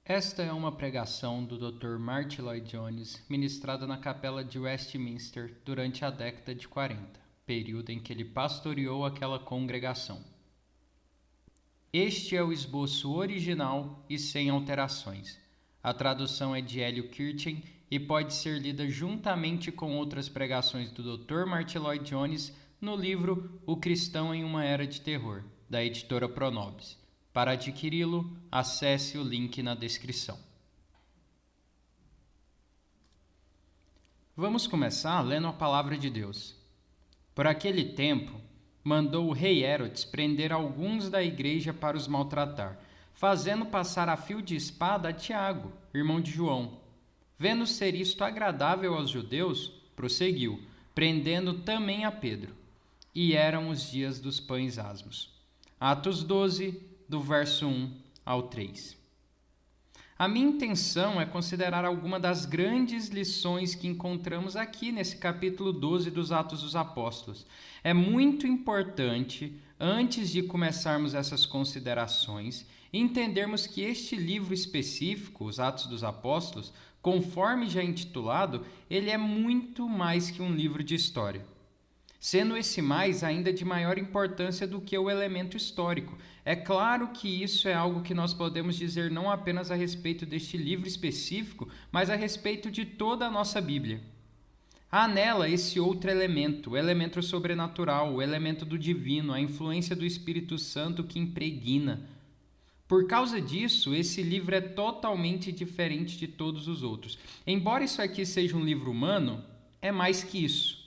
Esta é uma pregação do Dr. Martyn Lloyd-Jones, ministrada na Capela de Westminster durante a década de 40, período em que ele pastoreou aquela congregação. Este é o esboço original e sem alterações. A tradução é de Hélio Kirchen e pode ser lida juntamente com outras pregações do Dr. Martyn Lloyd-Jones no livro O Cristão em uma Era de Terror, da editora Pronobis. Para adquiri-lo, acesse o link na descrição. Vamos começar lendo a palavra de Deus. Por aquele tempo, mandou o rei Herodes prender alguns da igreja para os maltratar, fazendo passar a fio de espada a Tiago, irmão de João. Vendo ser isto agradável aos judeus, prosseguiu, prendendo também a Pedro. E eram os dias dos pães asmos. Atos 12, do verso 1 ao 3. A minha intenção é considerar alguma das grandes lições que encontramos aqui nesse capítulo 12 dos Atos dos Apóstolos. É muito importante, antes de começarmos essas considerações, entendermos que este livro específico, os Atos dos Apóstolos, conforme já intitulado, ele é muito mais que um livro de história. Sendo esse mais ainda de maior importância do que o elemento histórico. É claro que isso é algo que nós podemos dizer não apenas a respeito deste livro específico, mas a respeito de toda a nossa Bíblia. Há nela esse outro elemento, o elemento sobrenatural, o elemento do divino, a influência do Espírito Santo que impregna. Por causa disso, esse livro é totalmente diferente de todos os outros. Embora isso aqui seja um livro humano, é mais que isso.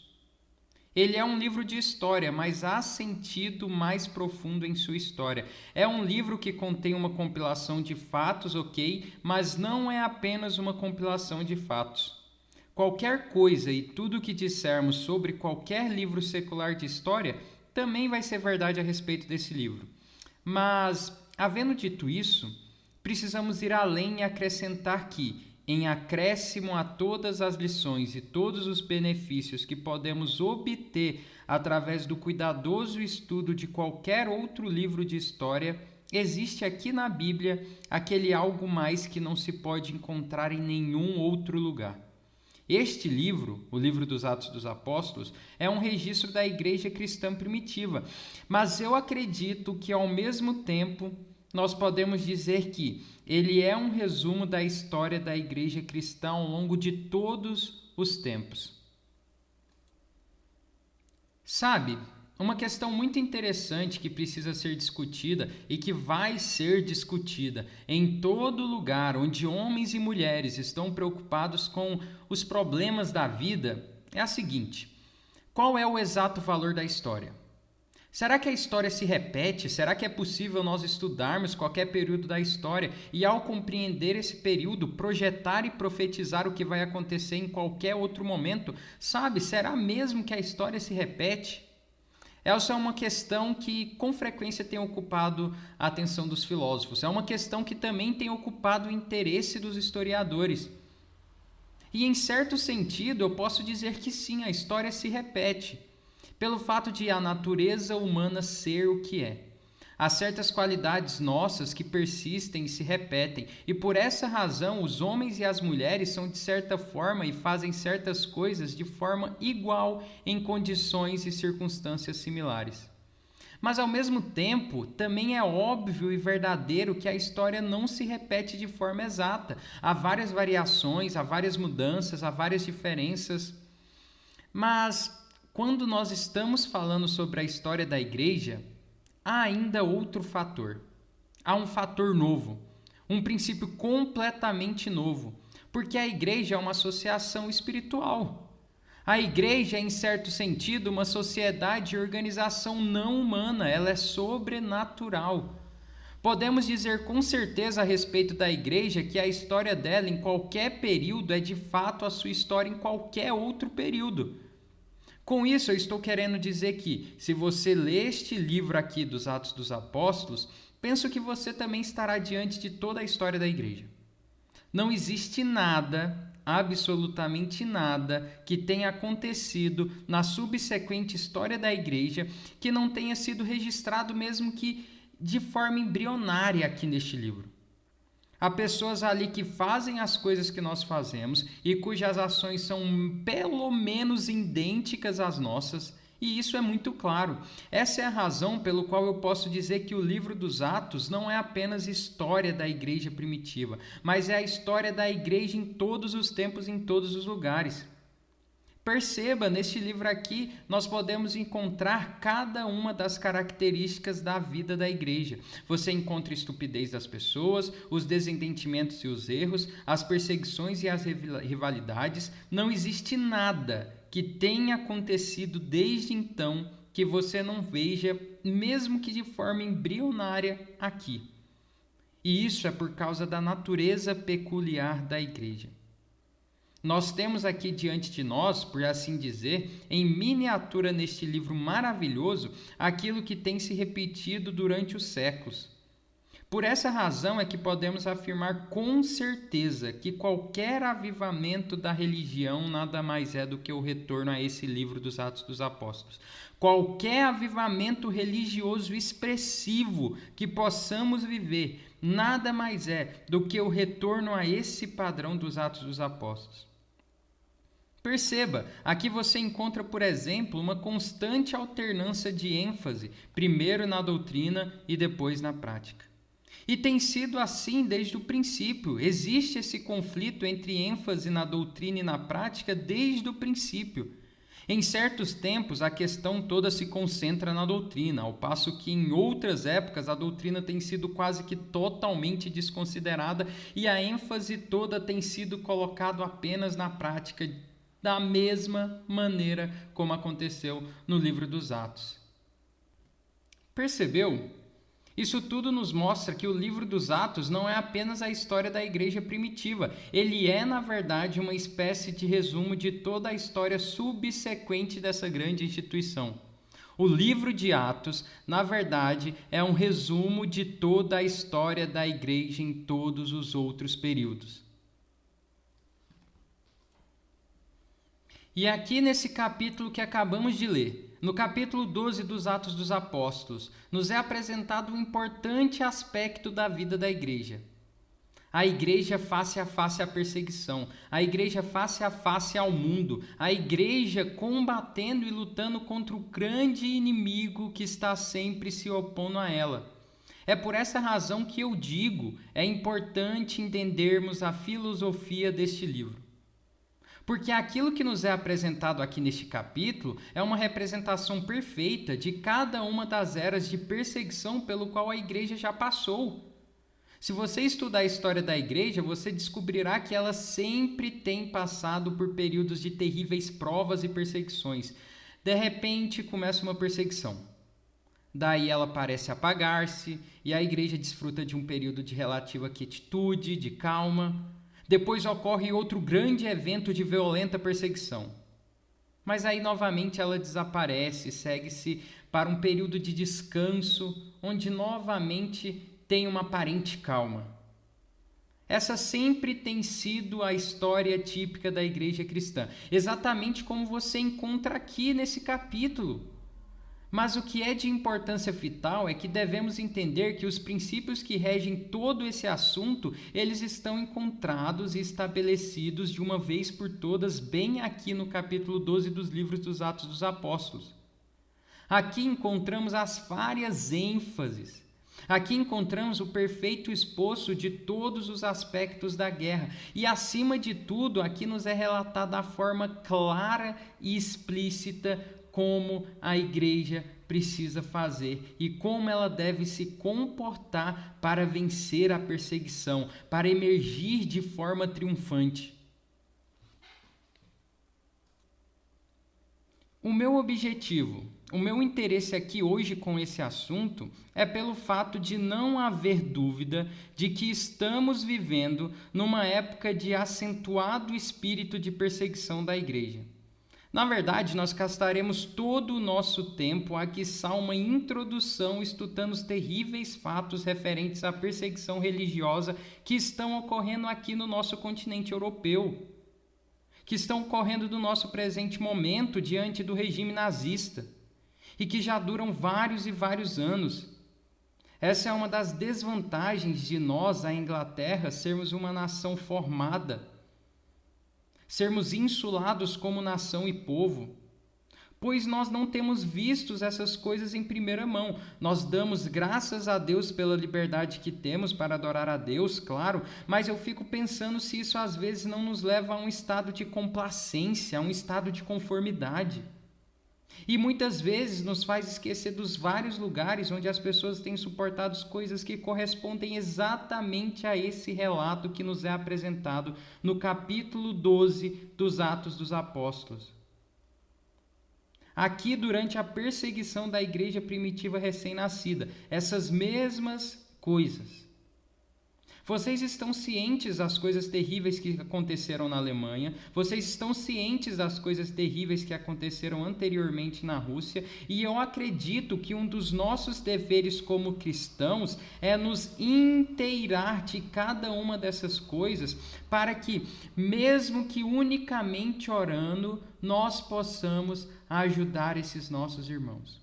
Ele é um livro de história, mas há sentido mais profundo em sua história. É um livro que contém uma compilação de fatos, ok, mas não é apenas uma compilação de fatos. Qualquer coisa e tudo o que dissermos sobre qualquer livro secular de história também vai ser verdade a respeito desse livro. Mas, havendo dito isso, precisamos ir além e acrescentar que, em acréscimo a todas as lições e todos os benefícios que podemos obter através do cuidadoso estudo de qualquer outro livro de história, existe aqui na Bíblia aquele algo mais que não se pode encontrar em nenhum outro lugar. Este livro, o livro dos Atos dos Apóstolos, é um registro da igreja cristã primitiva, mas eu acredito que ao mesmo tempo nós podemos dizer que ele é um resumo da história da igreja cristã ao longo de todos os tempos. Sabe, uma questão muito interessante que precisa ser discutida e que vai ser discutida em todo lugar onde homens e mulheres estão preocupados com os problemas da vida é a seguinte: qual é o exato valor da história? Será que a história se repete? Será que é possível nós estudarmos qualquer período da história e, ao compreender esse período, projetar e profetizar o que vai acontecer em qualquer outro momento? Sabe, será mesmo que a história se repete? Essa é uma questão que com frequência tem ocupado a atenção dos filósofos. É uma questão que também tem ocupado o interesse dos historiadores. E em certo sentido, eu posso dizer que sim, a história se repete. Pelo fato de a natureza humana ser o que é. Há certas qualidades nossas que persistem e se repetem, e por essa razão os homens e as mulheres são de certa forma e fazem certas coisas de forma igual em condições e circunstâncias similares. Mas ao mesmo tempo, também é óbvio e verdadeiro que a história não se repete de forma exata. Há várias variações, há várias mudanças, há várias diferenças. Mas quando nós estamos falando sobre a história da igreja, há ainda outro fator. Há um fator novo, um princípio completamente novo, porque a igreja é uma associação espiritual. A igreja é, em certo sentido, uma sociedade e organização não humana, ela é sobrenatural. Podemos dizer com certeza a respeito da igreja que a história dela em qualquer período é de fato a sua história em qualquer outro período. Com isso, eu estou querendo dizer que, se você lê este livro aqui dos Atos dos Apóstolos, penso que você também estará diante de toda a história da igreja. Não existe nada, absolutamente nada, que tenha acontecido na subsequente história da igreja que não tenha sido registrado mesmo que de forma embrionária aqui neste livro. Há pessoas ali que fazem as coisas que nós fazemos e cujas ações são pelo menos idênticas às nossas, e isso é muito claro. Essa é a razão pelo qual eu posso dizer que o livro dos Atos não é apenas história da igreja primitiva, mas é a história da igreja em todos os tempos, em todos os lugares. Perceba, neste livro aqui, nós podemos encontrar cada uma das características da vida da igreja. Você encontra a estupidez das pessoas, os desentendimentos e os erros, as perseguições e as rivalidades. Não existe nada que tenha acontecido desde então que você não veja, mesmo que de forma embrionária, aqui. E isso é por causa da natureza peculiar da igreja. Nós temos aqui diante de nós, por assim dizer, em miniatura neste livro maravilhoso, aquilo que tem se repetido durante os séculos. Por essa razão é que podemos afirmar com certeza que qualquer avivamento da religião nada mais é do que o retorno a esse livro dos Atos dos Apóstolos. Qualquer avivamento religioso expressivo que possamos viver nada mais é do que o retorno a esse padrão dos Atos dos Apóstolos. Perceba, aqui você encontra, por exemplo, uma constante alternância de ênfase, primeiro na doutrina e depois na prática. E tem sido assim desde o princípio. Existe esse conflito entre ênfase na doutrina e na prática desde o princípio. Em certos tempos, a questão toda se concentra na doutrina, ao passo que em outras épocas a doutrina tem sido quase que totalmente desconsiderada e a ênfase toda tem sido colocada apenas na prática, da mesma maneira como aconteceu no livro dos Atos. Percebeu? Isso tudo nos mostra que o livro dos Atos não é apenas a história da igreja primitiva. Ele é, na verdade, uma espécie de resumo de toda a história subsequente dessa grande instituição. O livro de Atos, na verdade, é um resumo de toda a história da igreja em todos os outros períodos. E aqui nesse capítulo que acabamos de ler, no capítulo 12 dos Atos dos Apóstolos, nos é apresentado um importante aspecto da vida da igreja. A igreja face a face à perseguição, a igreja face a face ao mundo, a igreja combatendo e lutando contra o grande inimigo que está sempre se opondo a ela. É por essa razão que eu digo, é importante entendermos a filosofia deste livro. Porque aquilo que nos é apresentado aqui neste capítulo é uma representação perfeita de cada uma das eras de perseguição pelo qual a igreja já passou. Se você estudar a história da igreja, você descobrirá que ela sempre tem passado por períodos de terríveis provas e perseguições. De repente, começa uma perseguição. Daí ela parece apagar-se e a igreja desfruta de um período de relativa quietude, de calma. Depois ocorre outro grande evento de violenta perseguição. Mas aí novamente ela desaparece, segue-se para um período de descanso, onde novamente tem uma aparente calma. Essa sempre tem sido a história típica da igreja cristã, exatamente como você encontra aqui nesse capítulo. Mas o que é de importância vital é que devemos entender que os princípios que regem todo esse assunto, eles estão encontrados e estabelecidos de uma vez por todas bem aqui no capítulo 12 dos livros dos Atos dos Apóstolos. Aqui encontramos as várias ênfases. Aqui encontramos o perfeito esboço de todos os aspectos da guerra. E, acima de tudo, aqui nos é relatada a forma clara e explícita como a igreja precisa fazer e como ela deve se comportar para vencer a perseguição, para emergir de forma triunfante. O meu objetivo, o meu interesse aqui hoje com esse assunto é pelo fato de não haver dúvida de que estamos vivendo numa época de acentuado espírito de perseguição da igreja. Na verdade, nós gastaremos todo o nosso tempo a quiçá uma introdução estudando os terríveis fatos referentes à perseguição religiosa que estão ocorrendo aqui no nosso continente europeu, que estão ocorrendo no nosso presente momento diante do regime nazista e que já duram vários e vários anos. Essa é uma das desvantagens de nós, a Inglaterra, sermos uma nação formada, sermos insulados como nação e povo, pois nós não temos visto essas coisas em primeira mão. Nós damos graças a Deus pela liberdade que temos para adorar a Deus, claro, mas eu fico pensando se isso às vezes não nos leva a um estado de complacência, a um estado de conformidade. E muitas vezes nos faz esquecer dos vários lugares onde as pessoas têm suportado coisas que correspondem exatamente a esse relato que nos é apresentado no capítulo 12 dos Atos dos Apóstolos. Aqui, durante a perseguição da igreja primitiva recém-nascida, essas mesmas coisas. Vocês estão cientes das coisas terríveis que aconteceram na Alemanha, vocês estão cientes das coisas terríveis que aconteceram anteriormente na Rússia, e eu acredito que um dos nossos deveres como cristãos é nos inteirar de cada uma dessas coisas, para que, mesmo que unicamente orando, nós possamos ajudar esses nossos irmãos.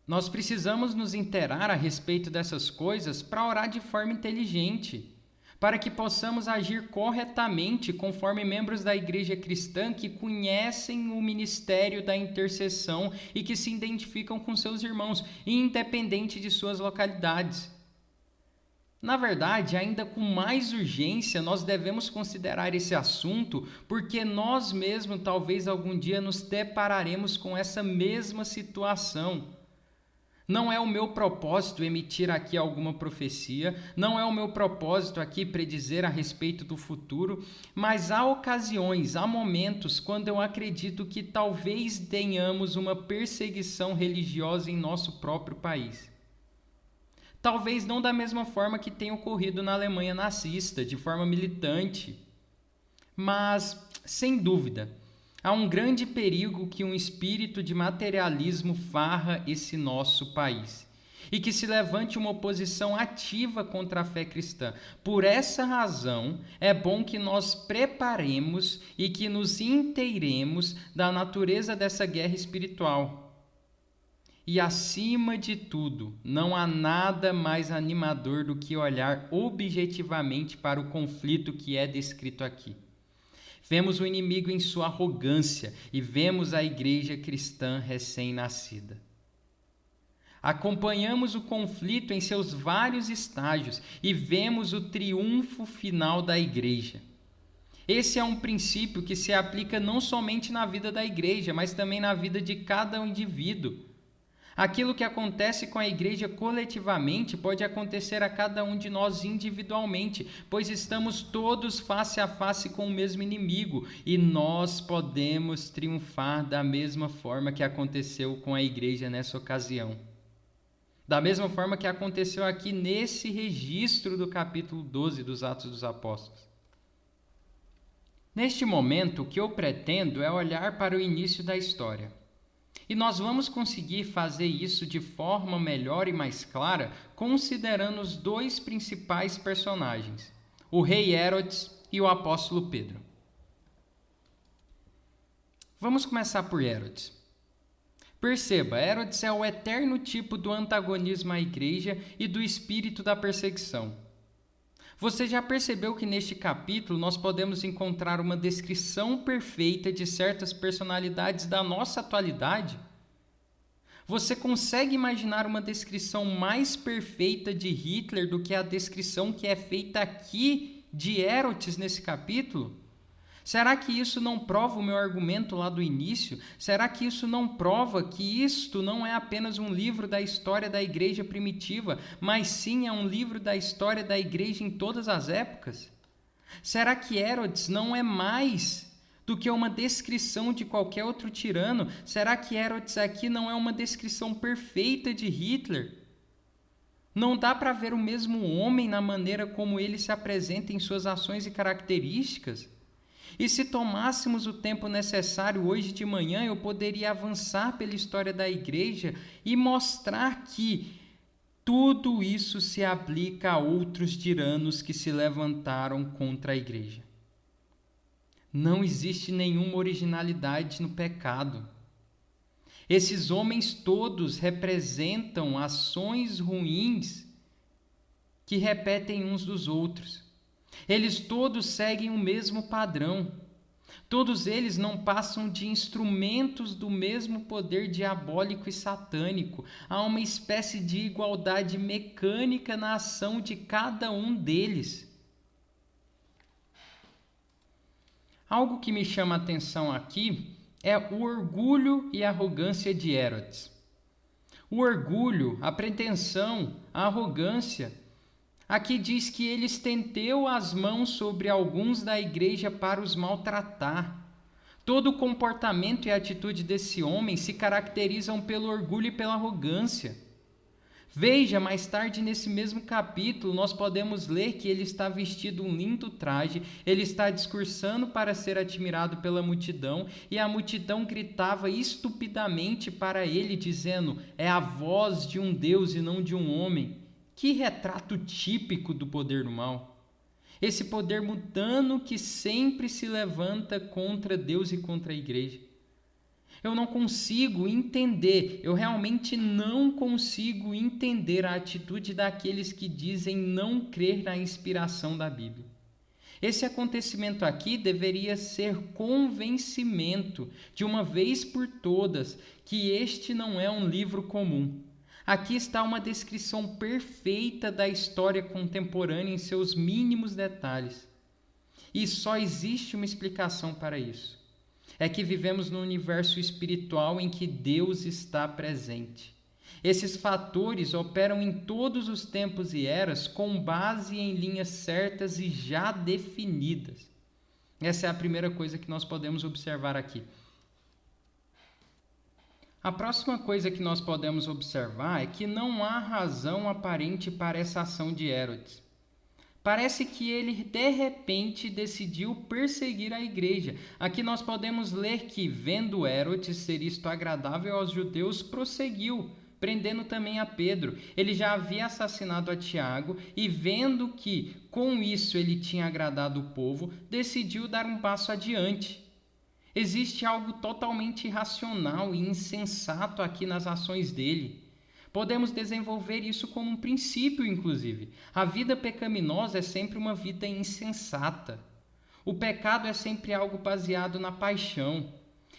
Nós precisamos nos inteirar a respeito dessas coisas para orar de forma inteligente, para que possamos agir corretamente conforme membros da igreja cristã que conhecem o ministério da intercessão e que se identificam com seus irmãos, independente de suas localidades. Na verdade, ainda com mais urgência, nós devemos considerar esse assunto, porque nós mesmos talvez algum dia nos depararemos com essa mesma situação. Não é o meu propósito emitir aqui alguma profecia, não é o meu propósito aqui predizer a respeito do futuro, mas há ocasiões, há momentos quando eu acredito que talvez tenhamos uma perseguição religiosa em nosso próprio país. Talvez não da mesma forma que tem ocorrido na Alemanha nazista, de forma militante, mas, sem dúvida, há um grande perigo que um espírito de materialismo farra esse nosso país e que se levante uma oposição ativa contra a fé cristã. Por essa razão, é bom que nós preparemos e que nos inteiremos da natureza dessa guerra espiritual. E, acima de tudo, não há nada mais animador do que olhar objetivamente para o conflito que é descrito aqui. Vemos o inimigo em sua arrogância e vemos a igreja cristã recém-nascida. Acompanhamos o conflito em seus vários estágios e vemos o triunfo final da igreja. Esse é um princípio que se aplica não somente na vida da igreja, mas também na vida de cada indivíduo. Aquilo que acontece com a igreja coletivamente pode acontecer a cada um de nós individualmente, pois estamos todos face a face com o mesmo inimigo e nós podemos triunfar da mesma forma que aconteceu com a igreja nessa ocasião. Da mesma forma que aconteceu aqui nesse registro do capítulo 12 dos Atos dos Apóstolos. Neste momento, o que eu pretendo é olhar para o início da história. E nós vamos conseguir fazer isso de forma melhor e mais clara, considerando os dois principais personagens, o rei Herodes e o apóstolo Pedro. Vamos começar por Herodes. Perceba, Herodes é o eterno tipo do antagonismo à igreja e do espírito da perseguição. Você já percebeu que neste capítulo nós podemos encontrar uma descrição perfeita de certas personalidades da nossa atualidade? Você consegue imaginar uma descrição mais perfeita de Hitler do que a descrição que é feita aqui de Herodes nesse capítulo? Será que isso não prova o meu argumento lá do início? Será que isso não prova que isto não é apenas um livro da história da igreja primitiva, mas sim é um livro da história da igreja em todas as épocas? Será que Herodes não é mais do que uma descrição de qualquer outro tirano? Será que Herodes aqui não é uma descrição perfeita de Hitler? Não dá para ver o mesmo homem na maneira como ele se apresenta em suas ações e características? E se tomássemos o tempo necessário hoje de manhã, eu poderia avançar pela história da igreja e mostrar que tudo isso se aplica a outros tiranos que se levantaram contra a igreja. Não existe nenhuma originalidade no pecado. Esses homens todos representam ações ruins que repetem uns dos outros. Eles todos seguem o mesmo padrão. Todos eles não passam de instrumentos do mesmo poder diabólico e satânico. Há uma espécie de igualdade mecânica na ação de cada um deles. Algo que me chama a atenção aqui é o orgulho e a arrogância de Herodes. O orgulho, a pretensão, a arrogância. Aqui diz que ele estendeu as mãos sobre alguns da igreja para os maltratar. Todo o comportamento e atitude desse homem se caracterizam pelo orgulho e pela arrogância. Veja, mais tarde nesse mesmo capítulo, nós podemos ler que ele está vestido um lindo traje, ele está discursando para ser admirado pela multidão, e a multidão gritava estupidamente para ele, dizendo: é a voz de um Deus e não de um homem. Que retrato típico do poder do mal! Esse poder mundano que sempre se levanta contra Deus e contra a igreja. Eu não consigo entender, eu realmente não consigo entender a atitude daqueles que dizem não crer na inspiração da Bíblia. Esse acontecimento aqui deveria ser convencimento, de uma vez por todas, que este não é um livro comum. Aqui está uma descrição perfeita da história contemporânea em seus mínimos detalhes. E só existe uma explicação para isso. É que vivemos num universo espiritual em que Deus está presente. Esses fatores operam em todos os tempos e eras com base em linhas certas e já definidas. Essa é a primeira coisa que nós podemos observar aqui. A próxima coisa que nós podemos observar é que não há razão aparente para essa ação de Herodes. Parece que ele, de repente, decidiu perseguir a igreja. Aqui nós podemos ler que, vendo Herodes ser isto agradável aos judeus, prosseguiu, prendendo também a Pedro. Ele já havia assassinado a Tiago e, vendo que, com isso, ele tinha agradado o povo, decidiu dar um passo adiante. Existe algo totalmente irracional e insensato aqui nas ações dele. Podemos desenvolver isso como um princípio, inclusive. A vida pecaminosa é sempre uma vida insensata. O pecado é sempre algo baseado na paixão.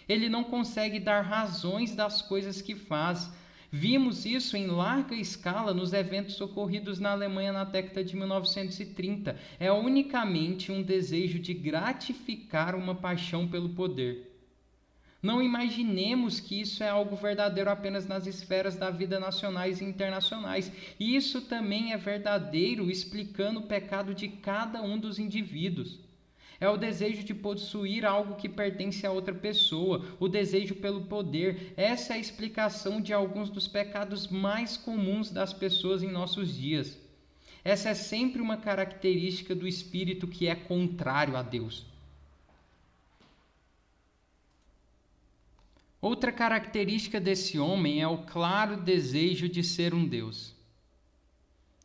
Ele não consegue dar razões das coisas que faz. Vimos isso em larga escala nos eventos ocorridos na Alemanha na década de 1930. É unicamente um desejo de gratificar uma paixão pelo poder. Não imaginemos que isso é algo verdadeiro apenas nas esferas da vida nacionais e internacionais. Isso também é verdadeiro explicando o pecado de cada um dos indivíduos. É o desejo de possuir algo que pertence a outra pessoa, o desejo pelo poder. Essa é a explicação de alguns dos pecados mais comuns das pessoas em nossos dias. Essa é sempre uma característica do espírito que é contrário a Deus. Outra característica desse homem é o claro desejo de ser um Deus.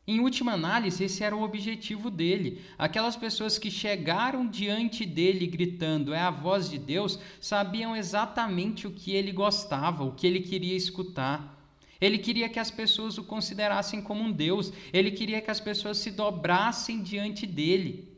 Em última análise, esse era o objetivo dele. Aquelas pessoas que chegaram diante dele gritando "é a voz de Deus", sabiam exatamente o que ele gostava, o que ele queria escutar. Ele queria que as pessoas o considerassem como um Deus. Ele queria que as pessoas se dobrassem diante dele.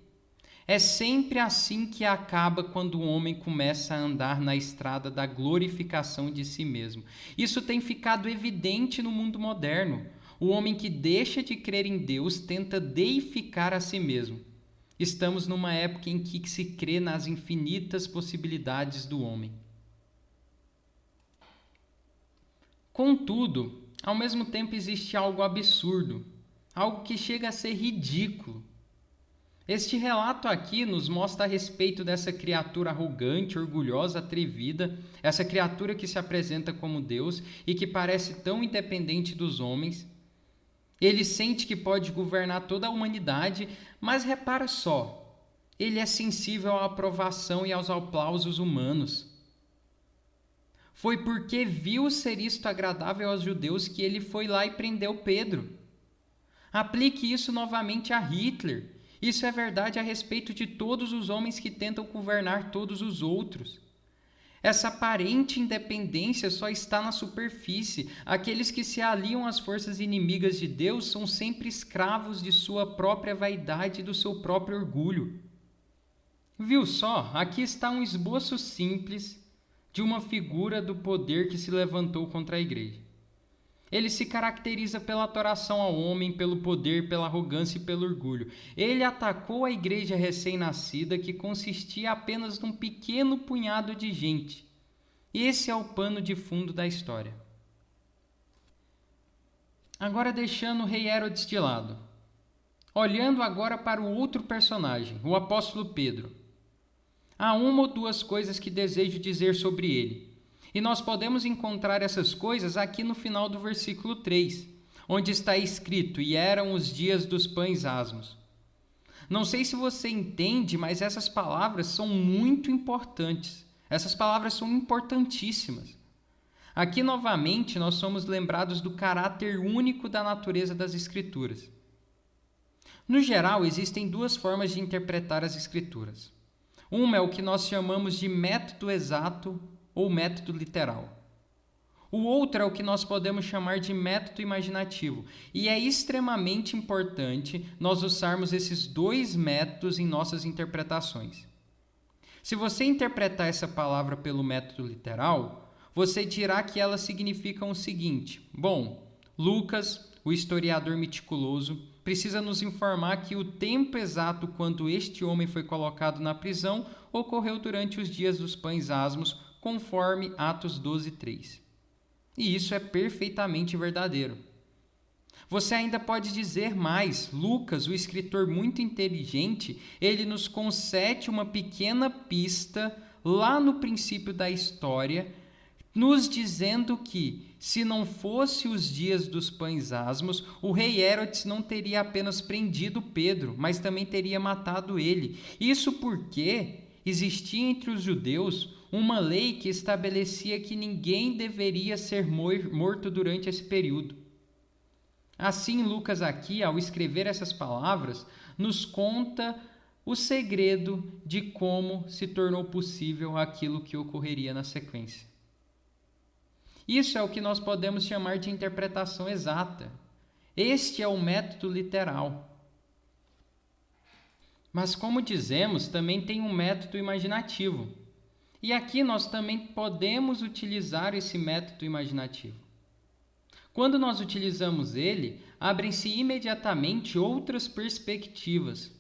É sempre assim que acaba quando o homem começa a andar na estrada da glorificação de si mesmo. Isso tem ficado evidente no mundo moderno. O homem que deixa de crer em Deus tenta deificar a si mesmo. Estamos numa época em que se crê nas infinitas possibilidades do homem. Contudo, ao mesmo tempo existe algo absurdo, algo que chega a ser ridículo. Este relato aqui nos mostra a respeito dessa criatura arrogante, orgulhosa, atrevida, essa criatura que se apresenta como Deus e que parece tão independente dos homens. Ele sente que pode governar toda a humanidade, mas repara só, ele é sensível à aprovação e aos aplausos humanos. Foi porque viu ser isto agradável aos judeus que ele foi lá e prendeu Pedro. Aplique isso novamente a Hitler. Isso é verdade a respeito de todos os homens que tentam governar todos os outros. Essa aparente independência só está na superfície. Aqueles que se aliam às forças inimigas de Deus são sempre escravos de sua própria vaidade e do seu próprio orgulho. Viu só? Aqui está um esboço simples de uma figura do poder que se levantou contra a igreja. Ele se caracteriza pela adoração ao homem, pelo poder, pela arrogância e pelo orgulho. Ele atacou a igreja recém-nascida, que consistia apenas num pequeno punhado de gente. Esse é o pano de fundo da história. Agora deixando o rei Herodes de lado. Olhando agora para o outro personagem, o apóstolo Pedro. Há uma ou duas coisas que desejo dizer sobre ele. E nós podemos encontrar essas coisas aqui no final do versículo 3, onde está escrito: e eram os dias dos pães asmos. Não sei se você entende, mas essas palavras são muito importantes. Essas palavras são importantíssimas. Aqui, novamente, nós somos lembrados do caráter único da natureza das Escrituras. No geral, existem duas formas de interpretar as Escrituras. Uma é o que nós chamamos de método exato ou método literal. O outro é o que nós podemos chamar de método imaginativo, e é extremamente importante nós usarmos esses dois métodos em nossas interpretações. Se você interpretar essa palavra pelo método literal, você dirá que ela significa o seguinte: bom, Lucas, o historiador meticuloso, precisa nos informar que o tempo exato quando este homem foi colocado na prisão ocorreu durante os dias dos pães asmos, conforme Atos 12:3. E isso é perfeitamente verdadeiro. Você ainda pode dizer mais. Lucas, o escritor muito inteligente, ele nos concede uma pequena pista lá no princípio da história, nos dizendo que, se não fosse os dias dos pães asmos, o rei Herodes não teria apenas prendido Pedro, mas também teria matado ele. Isso porque existia entre os judeus uma lei que estabelecia que ninguém deveria ser morto durante esse período. Assim, Lucas aqui, ao escrever essas palavras, nos conta o segredo de como se tornou possível aquilo que ocorreria na sequência. Isso é o que nós podemos chamar de interpretação exata. Este é o método literal. Mas, como dizemos, também tem um método imaginativo. E aqui nós também podemos utilizar esse método imaginativo. Quando nós utilizamos ele, abrem-se imediatamente outras perspectivas.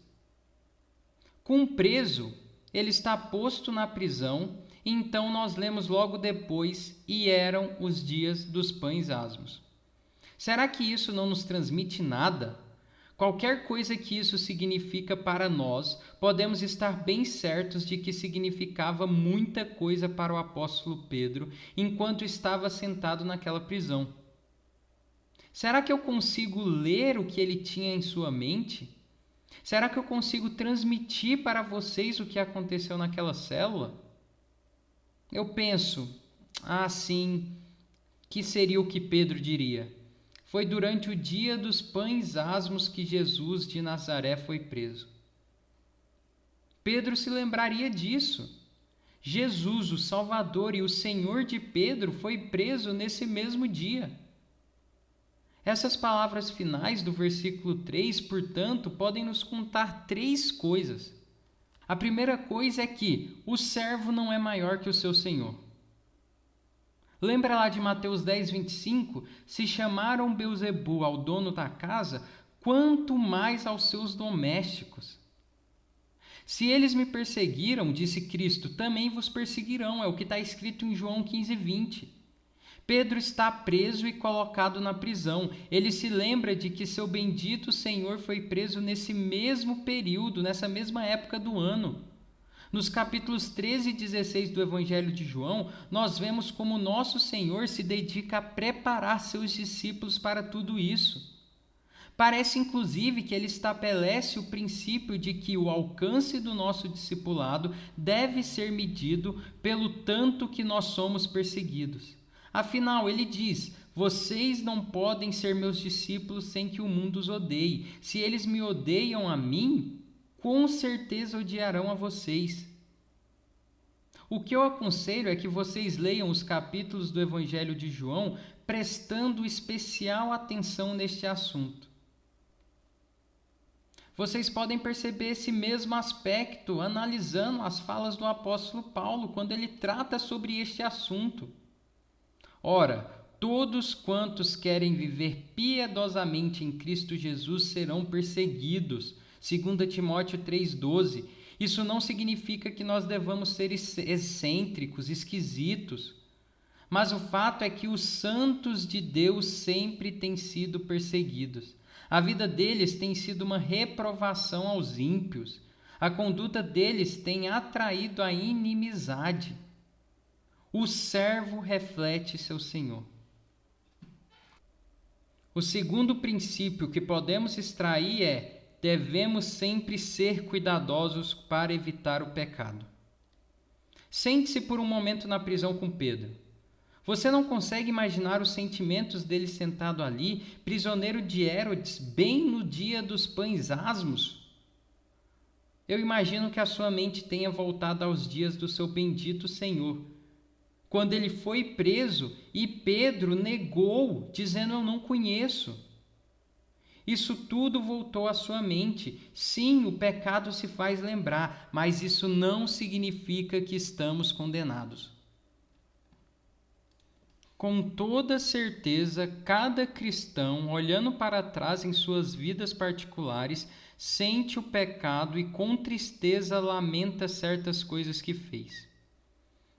Com um preso, ele está posto na prisão, então nós lemos logo depois: e eram os dias dos pães asmos. Será que isso não nos transmite nada? Qualquer coisa que isso significa para nós, podemos estar bem certos de que significava muita coisa para o apóstolo Pedro enquanto estava sentado naquela prisão. Será que eu consigo ler o que ele tinha em sua mente? Será que eu consigo transmitir para vocês o que aconteceu naquela célula? Eu penso, sim, que seria o que Pedro diria. Foi durante o dia dos pães asmos que Jesus de Nazaré foi preso. Pedro se lembraria disso. Jesus, o Salvador e o Senhor de Pedro, foi preso nesse mesmo dia. Essas palavras finais do versículo 3, portanto, podem nos contar três coisas. A primeira coisa é que o servo não é maior que o seu senhor. Lembra lá de Mateus 10:25? Se chamaram Beelzebu ao dono da casa, quanto mais aos seus domésticos. Se eles me perseguiram, disse Cristo, também vos perseguirão. É o que está escrito em João 15:20. Pedro está preso e colocado na prisão. Ele se lembra de que seu bendito Senhor foi preso nesse mesmo período, nessa mesma época do ano. Nos capítulos 13 e 16 do Evangelho de João, nós vemos como nosso Senhor se dedica a preparar seus discípulos para tudo isso. Parece, inclusive, que ele estabelece o princípio de que o alcance do nosso discipulado deve ser medido pelo tanto que nós somos perseguidos. Afinal, ele diz: vocês não podem ser meus discípulos sem que o mundo os odeie. Se eles me odeiam a mim, com certeza odiarão a vocês. O que eu aconselho é que vocês leiam os capítulos do Evangelho de João prestando especial atenção neste assunto. Vocês podem perceber esse mesmo aspecto analisando as falas do apóstolo Paulo quando ele trata sobre este assunto. Ora, todos quantos querem viver piedosamente em Cristo Jesus serão perseguidos. 2 Timóteo 3,12. Isso não significa que nós devamos ser excêntricos, esquisitos. Mas o fato é que os santos de Deus sempre têm sido perseguidos. A vida deles tem sido uma reprovação aos ímpios. A conduta deles tem atraído a inimizade. O servo reflete seu senhor. O segundo princípio que podemos extrair é: devemos sempre ser cuidadosos para evitar o pecado. Sente-se por um momento na prisão com Pedro. Você não consegue imaginar os sentimentos dele sentado ali, prisioneiro de Herodes, bem no dia dos pães asmos? Eu imagino que a sua mente tenha voltado aos dias do seu bendito Senhor, quando ele foi preso e Pedro negou, dizendo: eu não conheço. Isso tudo voltou à sua mente. Sim, o pecado se faz lembrar, mas isso não significa que estamos condenados. Com toda certeza, cada cristão, olhando para trás em suas vidas particulares, sente o pecado e com tristeza lamenta certas coisas que fez.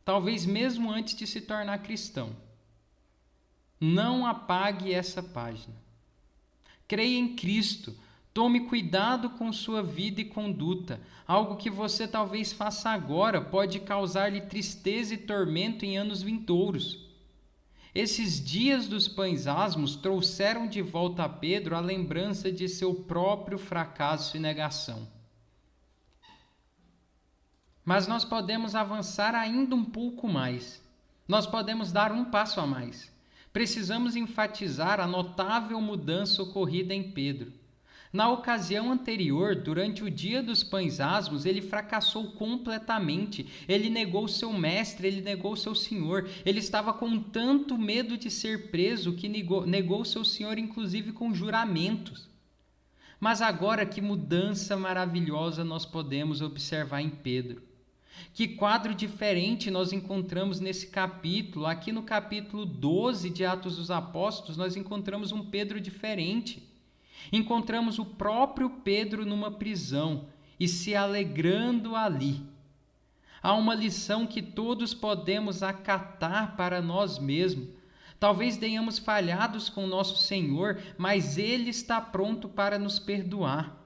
Talvez mesmo antes de se tornar cristão. Não apague essa página. Creia em Cristo. Tome cuidado com sua vida e conduta. Algo que você talvez faça agora pode causar-lhe tristeza e tormento em anos vindouros. Esses dias dos pães asmos trouxeram de volta a Pedro a lembrança de seu próprio fracasso e negação. Mas nós podemos avançar ainda um pouco mais. Nós podemos dar um passo a mais. Precisamos enfatizar a notável mudança ocorrida em Pedro. Na ocasião anterior, durante o dia dos pães asmos, ele fracassou completamente. Ele negou seu mestre, ele negou seu senhor. Ele estava com tanto medo de ser preso que negou seu senhor, inclusive com juramentos. Mas agora, que mudança maravilhosa nós podemos observar em Pedro. Que quadro diferente nós encontramos nesse capítulo. Aqui no capítulo 12 de Atos dos Apóstolos, nós encontramos um Pedro diferente. Encontramos o próprio Pedro numa prisão e se alegrando ali. Há uma lição que todos podemos acatar para nós mesmos. Talvez tenhamos falhados com nosso Senhor, mas Ele está pronto para nos perdoar.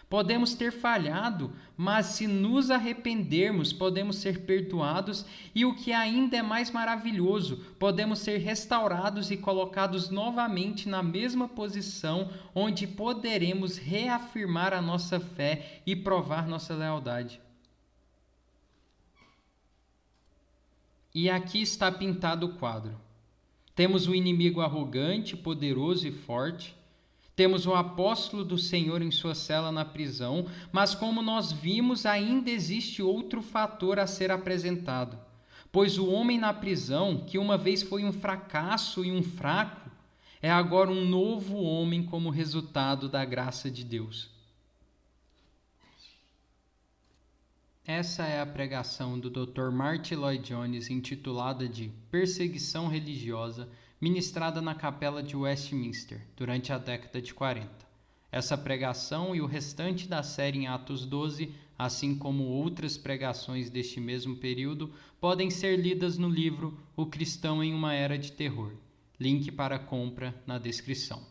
Podemos ter falhado, mas se nos arrependermos, podemos ser perdoados e, o que ainda é mais maravilhoso, podemos ser restaurados e colocados novamente na mesma posição, onde poderemos reafirmar a nossa fé e provar nossa lealdade. E aqui está pintado o quadro. Temos o inimigo arrogante, poderoso e forte. Temos o apóstolo do Senhor em sua cela na prisão, mas como nós vimos, ainda existe outro fator a ser apresentado. Pois o homem na prisão, que uma vez foi um fracasso e um fraco, é agora um novo homem como resultado da graça de Deus. Essa é a pregação do Dr. Martyn Lloyd-Jones intitulada de Perseguição Religiosa, ministrada na Capela de Westminster, durante a década de 40. Essa pregação e o restante da série em Atos 12, assim como outras pregações deste mesmo período, podem ser lidas no livro O Cristão em uma Era de Terror. Link para compra na descrição.